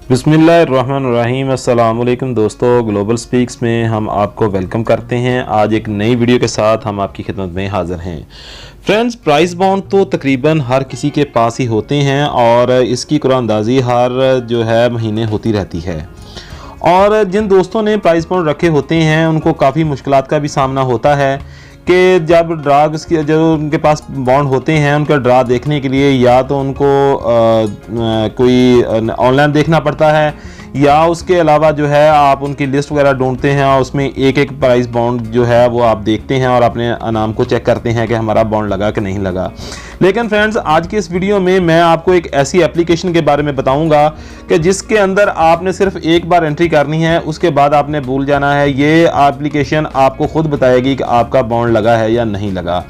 बिस्मिल्लाहिर्रहमानिर्रहीम। अस्सलाम वालेकुम दोस्तों, ग्लोबल स्पीक्स में हम आपको वेलकम करते हैं। आज एक नई वीडियो के साथ हम आपकी खिदमत में हाज़िर हैं। फ्रेंड्स, प्राइस बॉन्ड तो तकरीबन हर किसी के पास ही होते हैं और इसकी कुरानंदाज़ी हर जो है महीने होती रहती है। और जिन दोस्तों ने प्राइस बॉन्ड रखे होते हैं उनको काफ़ी मुश्किलात का भी सामना होता है कि जब जो उनके पास बॉन्ड होते हैं उनका ड्रा देखने के लिए या तो उनको कोई ऑनलाइन देखना पड़ता है या उसके अलावा जो है आप उनकी लिस्ट वगैरह ढूंढते हैं और उसमें एक एक प्राइस बॉन्ड जो है वो आप देखते हैं और अपने नाम को चेक करते हैं कि हमारा बॉन्ड लगा कि नहीं लगा। लेकिन फ्रेंड्स, आज की इस वीडियो में मैं आपको एक ऐसी एप्लीकेशन के बारे में बताऊंगा कि जिसके अंदर आपने सिर्फ एक बार एंट्री करनी है, उसके बाद आपने भूल जाना है। ये एप्लीकेशन आपको खुद बताएगी कि आपका बॉन्ड लगा है या नहीं लगा।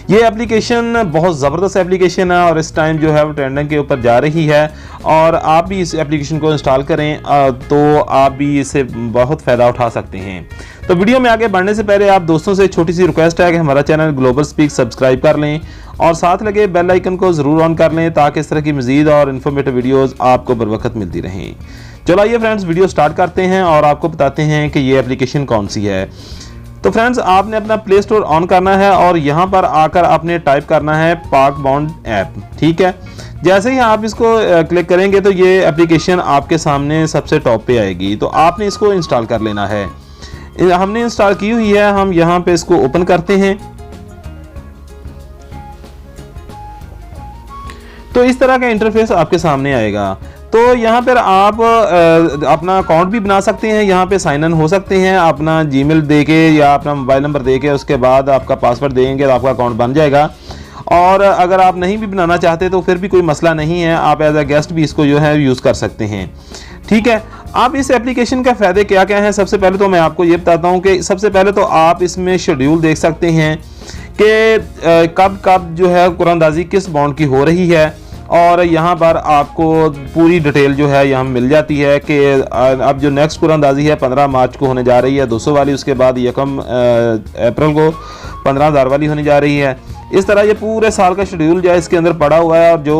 ये एप्लीकेशन बहुत ज़बरदस्त एप्लीकेशन है और इस टाइम जो है वो ट्रेंडिंग के ऊपर जा रही है और आप भी इस एप्लीकेशन को इंस्टॉल करें तो आप भी इससे बहुत फ़ायदा उठा सकते हैं। तो वीडियो में आगे बढ़ने से पहले आप दोस्तों से छोटी सी रिक्वेस्ट है कि हमारा चैनल ग्लोबल स्पीक सब्सक्राइब कर लें और साथ लगे बेल आइकन को ज़रूर ऑन कर लें ताकि इस तरह की मज़ीद और इन्फॉर्मेटिव वीडियोज़ आपको बर वक्त मिलती रहें। चलो आइए फ्रेंड्स, वीडियो स्टार्ट करते हैं और आपको बताते हैं कि ये एप्लीकेशन कौन सी है। तो फ्रेंड्स, आपने अपना प्ले स्टोर ऑन करना है और यहाँ पर आकर आपने टाइप करना है पाक बॉन्ड ऐप। ठीक है, जैसे ही आप इसको क्लिक करेंगे तो ये एप्लीकेशन आपके सामने सबसे टॉप पे आएगी। तो आपने इसको इंस्टॉल कर लेना है। हमने इंस्टॉल की हुई है, हम यहाँ पे इसको ओपन करते हैं। तो इस तरह का इंटरफेस आपके सामने आएगा। तो यहाँ पर आप अपना अकाउंट भी बना सकते हैं, यहाँ पे साइन इन हो सकते हैं अपना जीमेल देके या अपना मोबाइल नंबर देके, उसके बाद आपका पासवर्ड देंगे तो आपका अकाउंट बन जाएगा। और अगर आप नहीं भी बनाना चाहते तो फिर भी कोई मसला नहीं है, आप एज अ गेस्ट भी इसको जो है यूज़ कर सकते हैं। ठीक है, आप इस एप्लीकेशन का फ़ायदे क्या क्या हैं। सबसे पहले तो मैं आपको ये बताता हूँ कि सबसे पहले तो आप इसमें शेड्यूल देख सकते हैं कि कब कब जो है कुरानंदाज़ी किस बॉन्ड की हो रही है और यहाँ पर आपको पूरी डिटेल जो है यहाँ मिल जाती है कि अब जो नेक्स्ट कुरानंदाज़ी है 15 मार्च को होने जा रही है 200 वाली, उसके बाद 1 अप्रैल को 15,000 वाली होने जा रही है। इस तरह ये पूरे साल का शेड्यूल जो है इसके अंदर पड़ा हुआ है और जो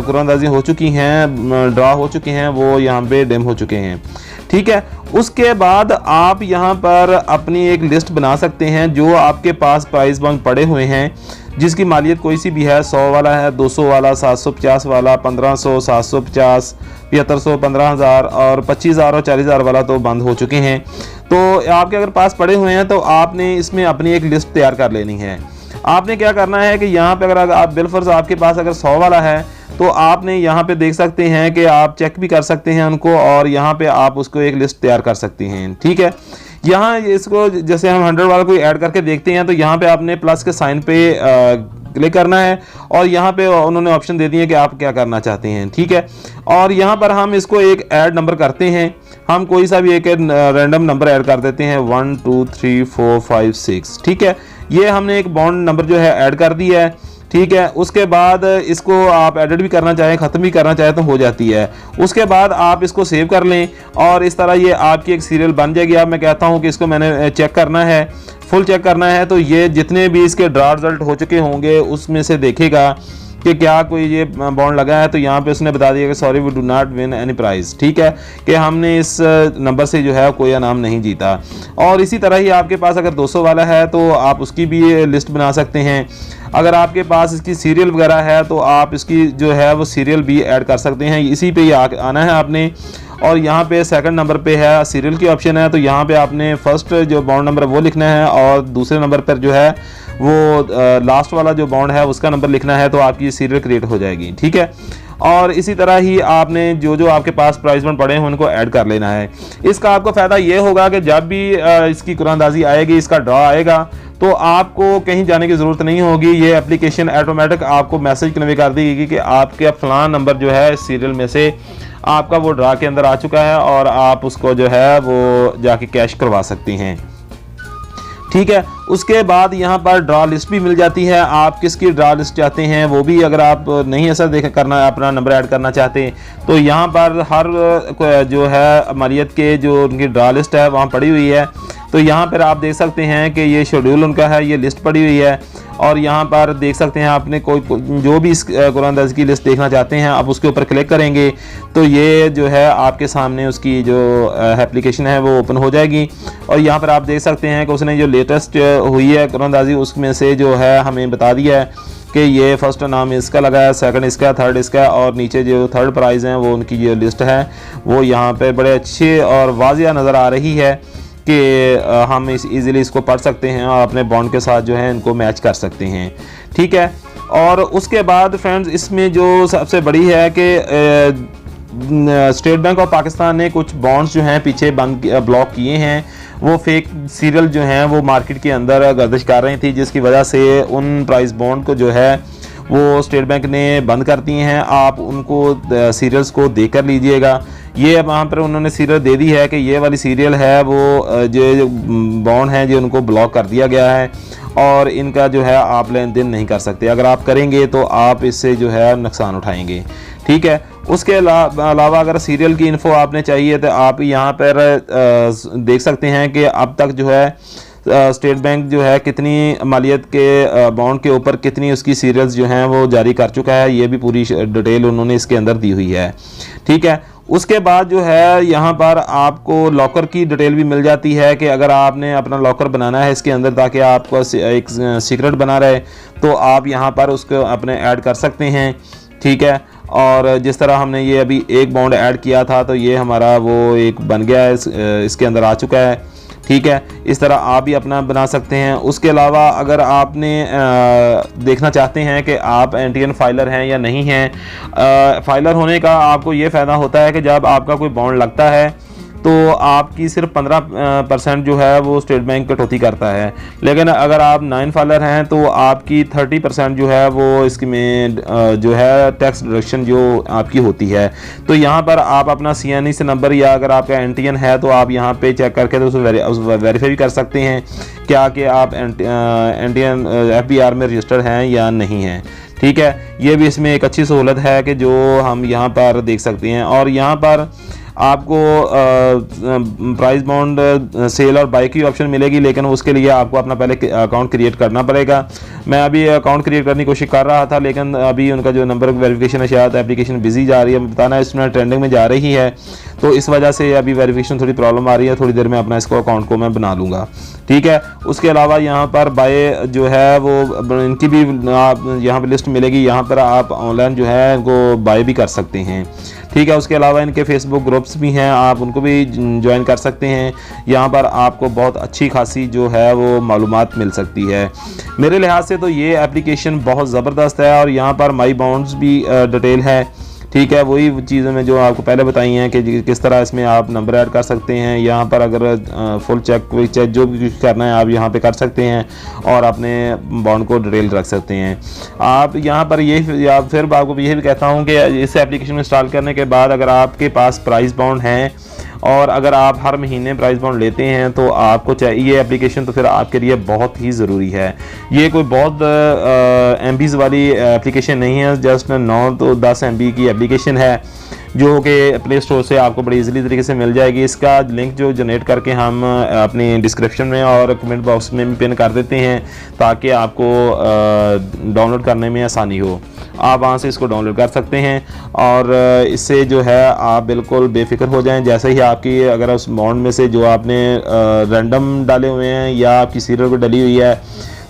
कुरानंदाज़ी हो चुकी हैं, ड्रा हो चुके हैं, वो यहाँ पे डेम हो चुके हैं। ठीक है, उसके बाद आप यहाँ पर अपनी एक लिस्ट बना सकते हैं जो आपके पास प्राइस बॉन्ड पड़े हुए हैं जिसकी मालियत कोई सी भी है। 100 वाला है, 200 वाला, 750 वाला, 1500, 750, 7500, 15,000 और 25,000 और 40,000 वाला तो बंद हो चुके हैं। तो आपके अगर पास पड़े हुए हैं तो आपने इसमें अपनी एक लिस्ट तैयार कर लेनी है। आपने क्या करना है कि यहाँ पे अगर आप बिलफर्ज आपके पास अगर 100 वाला है तो आपने यहाँ पे देख सकते हैं कि आप चेक भी कर सकते हैं उनको और यहाँ पे आप उसको एक लिस्ट तैयार कर सकते हैं। ठीक है, यहाँ इसको जैसे हम 100 वाला कोई ऐड करके देखते हैं तो यहाँ पे आपने प्लस के साइन पे क्लिक करना है और यहाँ पे उन्होंने ऑप्शन दे दिए कि आप क्या करना चाहते हैं। ठीक है, और यहाँ पर हम इसको एक ऐड नंबर करते हैं। हम कोई सा भी एक रैंडम नंबर ऐड कर देते हैं 1 2 3 4 5 6। ठीक है, ये हमने एक बॉन्ड नंबर जो है ऐड कर दिया है। ठीक है, उसके बाद इसको आप एडिट भी करना चाहें, ख़त्म भी करना चाहें तो हो जाती है। उसके बाद आप इसको सेव कर लें और इस तरह ये आपकी एक सीरियल बन जाएगी। अब मैं कहता हूँ कि इसको मैंने चेक करना है, फुल चेक करना है, तो ये जितने भी इसके ड्रा रिजल्ट हो चुके होंगे उसमें से देखेगा कि क्या कोई ये बॉन्ड लगा है। तो यहाँ पे उसने बता दिया कि sorry we do not win any prize. ठीक है, कि हमने इस नंबर से जो है कोई इनाम नहीं जीता। और इसी तरह ही आपके पास अगर 200 वाला है तो आप उसकी भी लिस्ट बना सकते हैं। अगर आपके पास इसकी सीरियल वगैरह है तो आप इसकी जो है वो सीरियल भी ऐड कर सकते हैं। इसी पे ही आना है आपने और यहाँ पे सेकंड नंबर पे है सीरियल की ऑप्शन है, तो यहाँ पे आपने फर्स्ट जो बॉन्ड नंबर वो लिखना है और दूसरे नंबर पर जो है वो लास्ट वाला जो बॉन्ड है उसका नंबर लिखना है, तो आपकी सीरियल क्रिएट हो जाएगी। ठीक है, और इसी तरह ही आपने जो जो आपके पास प्राइस बॉन्ड पड़े हैं उनको ऐड कर लेना है। इसका आपको फ़ायदा ये होगा कि जब भी इसकी कुरानंदाज़ी आएगी, इसका ड्रा आएगा, तो आपको कहीं जाने की ज़रूरत नहीं होगी। ये एप्लीकेशन ऑटोमेटिक आपको मैसेज कन्वे कर देगी कि आपके फलां नंबर जो है इस सीरियल में से आपका वो ड्रा के अंदर आ चुका है और आप उसको जो है वो जाके कैश करवा सकती हैं। ठीक है, उसके बाद यहाँ पर ड्रा लिस्ट भी मिल जाती है। आप किसकी ड्रा लिस्ट चाहते हैं वो भी, अगर आप नहीं ऐसा करना अपना नंबर ऐड करना चाहते हैं तो यहाँ पर हर जो है मालियत के जो उनकी ड्रा लिस्ट है वहाँ पड़ी हुई है। तो यहाँ पर आप देख सकते हैं कि ये शेड्यूल उनका है, ये लिस्ट पड़ी हुई है। और यहाँ पर देख सकते हैं आपने कोई जो भी इस कुरानदाजी की लिस्ट देखना चाहते हैं आप उसके ऊपर क्लिक करेंगे तो ये जो है आपके सामने उसकी जो एप्लीकेशन है वो ओपन हो जाएगी। और यहाँ पर आप देख सकते हैं कि उसने जो लेटेस्ट हुई है कुरानदाजी उसमें से जो है हमें बता दिया है कि ये फर्स्ट नाम इसका लगा है, सेकंड इसका, थर्ड इसका, और नीचे जो थर्ड प्राइज़ हैं वो उनकी जो लिस्ट है वो यहाँ पे बड़े अच्छे और वाज़िया नज़र आ रही है कि हम इजीली इसको पढ़ सकते हैं और अपने बॉन्ड के साथ जो है इनको मैच कर सकते हैं। ठीक है, और उसके बाद फ्रेंड्स इसमें जो सबसे बड़ी है कि स्टेट बैंक ऑफ पाकिस्तान ने कुछ बॉन्ड्स जो हैं पीछे ब्लॉक किए हैं, वो फेक सीरियल जो हैं वो मार्केट के अंदर गर्दिश कर रही थी, जिसकी वजह से उन प्राइस बॉन्ड को जो है वो स्टेट बैंक ने बंद कर दिए हैं। आप उनको सीरियल्स को देख कर लीजिएगा। ये वहाँ पर उन्होंने सीरियल दे दी है कि ये वाली सीरियल है वो जो बॉन्ड हैं जो उनको ब्लॉक कर दिया गया है और इनका जो है आप लेन देन नहीं कर सकते। अगर आप करेंगे तो आप इससे जो है नुकसान उठाएंगे। ठीक है, उसके अलावा अगर सीरियल की इन्फो आपने चाहिए तो आप यहाँ पर देख सकते हैं कि अब तक जो है स्टेट बैंक जो है कितनी मालियत के बॉन्ड के ऊपर कितनी उसकी सीरियल्स जो हैं वो जारी कर चुका है, ये भी पूरी डिटेल उन्होंने इसके अंदर दी हुई है। ठीक है, उसके बाद जो है यहाँ पर आपको लॉकर की डिटेल भी मिल जाती है कि अगर आपने अपना लॉकर बनाना है इसके अंदर ताकि आपको एक सीक्रेट बना रहे तो आप यहाँ पर उसको अपने ऐड कर सकते हैं। ठीक है, और जिस तरह हमने ये अभी एक बॉन्ड ऐड किया था तो ये हमारा वो एक बन गया है, इसके अंदर आ चुका है। ठीक है, इस तरह आप भी अपना बना सकते हैं। उसके अलावा अगर आपने देखना चाहते हैं कि आप एंटीएन फाइलर हैं या नहीं हैं, फाइलर होने का आपको ये फ़ायदा होता है कि जब आपका कोई बॉन्ड लगता है तो आपकी सिर्फ 15% जो है वो स्टेट बैंक कटौती करता है, लेकिन अगर आप 9 फाइलर हैं तो आपकी 30% जो है वो इसकी में जो है टैक्स डिडक्शन जो आपकी होती है। तो यहाँ पर आप अपना CNE से नंबर या अगर आपका एंटीएन है तो आप यहाँ पे चेक करके तो उसको वेरीफाई भी कर सकते हैं क्या कि आप एंटीएन FBR में रजिस्टर्ड हैं या नहीं हैं। ठीक है, ये भी इसमें एक अच्छी सहूलत है कि जो हम यहाँ पर देख सकते हैं। और यहाँ पर आपको प्राइस बॉन्ड सेल और बाई की ऑप्शन मिलेगी, लेकिन उसके लिए आपको अपना पहले अकाउंट क्रिएट करना पड़ेगा। मैं अभी अकाउंट क्रिएट करने की कोशिश कर रहा था, लेकिन अभी उनका जो नंबर वेरिफिकेशन है शायद एप्लीकेशन बिजी जा रही है, बताना इसमें ट्रेंडिंग में जा रही है, तो इस वजह से अभी वेरिफिकेशन थोड़ी प्रॉब्लम आ रही है। थोड़ी देर में अपना इसको अकाउंट को मैं बना लूँगा। ठीक है, उसके अलावा यहाँ पर बाय जो है वो इनकी भी यहाँ पर लिस्ट मिलेगी, यहाँ पर आप ऑनलाइन जो है इनको बाय भी कर सकते हैं। ठीक है, उसके अलावा इनके फेसबुक ग्रुप्स भी हैं, आप उनको भी ज्वाइन कर सकते हैं। यहाँ पर आपको बहुत अच्छी खासी जो है वो मालूमात मिल सकती है। मेरे लिहाज से तो ये एप्लीकेशन बहुत ज़बरदस्त है और यहाँ पर माई बॉन्ड्स भी डिटेल है। ठीक है, वही चीज़ें मैं जो आपको पहले बताई हैं कि किस तरह इसमें आप नंबर ऐड कर सकते हैं। यहाँ पर अगर फुल चेक जो भी कुछ करना है आप यहाँ पे कर सकते हैं और अपने बॉन्ड को डिटेल रख सकते हैं। आप यहाँ पर ये या फिर आपको ये भी कहता हूँ कि इस एप्लीकेशन में इंस्टॉल करने के बाद अगर आपके पास प्राइस बॉन्ड हैं और अगर आप हर महीने प्राइस बॉन्ड लेते हैं तो आपको चाहिए एप्लीकेशन तो फिर आपके लिए बहुत ही ज़रूरी है। ये कोई बहुत MBs वाली एप्लीकेशन नहीं है, जस्ट 9 तो 10 MB की एप्लीकेशन है जो कि प्ले स्टोर से आपको बड़ी इजीली तरीके से मिल जाएगी। इसका लिंक जो जनरेट करके हम अपनी डिस्क्रिप्शन में और कमेंट बॉक्स में भी पिन कर देते हैं ताकि आपको डाउनलोड करने में आसानी हो। आप वहाँ से इसको डाउनलोड कर सकते हैं और इससे जो है आप बिल्कुल बेफिक्र हो जाएं। जैसे ही आपकी अगर उस बॉन्ड में से जो आपने रैंडम डाले हुए हैं या आपकी सीरियल को डली हुई है,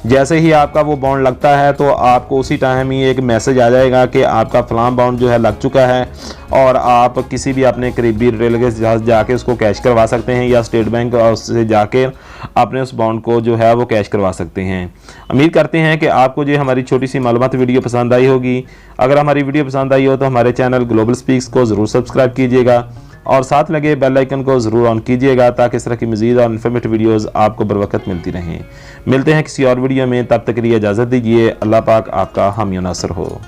जैसे ही आपका वो बॉन्ड लगता है तो आपको उसी टाइम ही एक मैसेज आ जाएगा कि आपका फलां बॉन्ड जो है लग चुका है और आप किसी भी अपने करीबी रिटेलर के साथ जाके उसको कैश करवा सकते हैं या स्टेट बैंक से जाके अपने उस बॉन्ड को जो है वो कैश करवा सकते हैं। उम्मीद करते हैं कि आपको जो हमारी छोटी सी मालूमात वीडियो पसंद आई होगी। अगर हमारी वीडियो पसंद आई हो तो हमारे चैनल ग्लोबल स्पीक्स को ज़रूर सब्सक्राइब कीजिएगा और साथ लगे बेल आइकन को ज़रूर ऑन कीजिएगा ताकि इस तरह की मज़ीद और इन्फॉर्मेटिव वीडियोस आपको बर वक्त मिलती रहें। मिलते हैं किसी और वीडियो में, तब तक के लिए इजाज़त दीजिए। अल्लाह पाक आपका हामी नासर हो।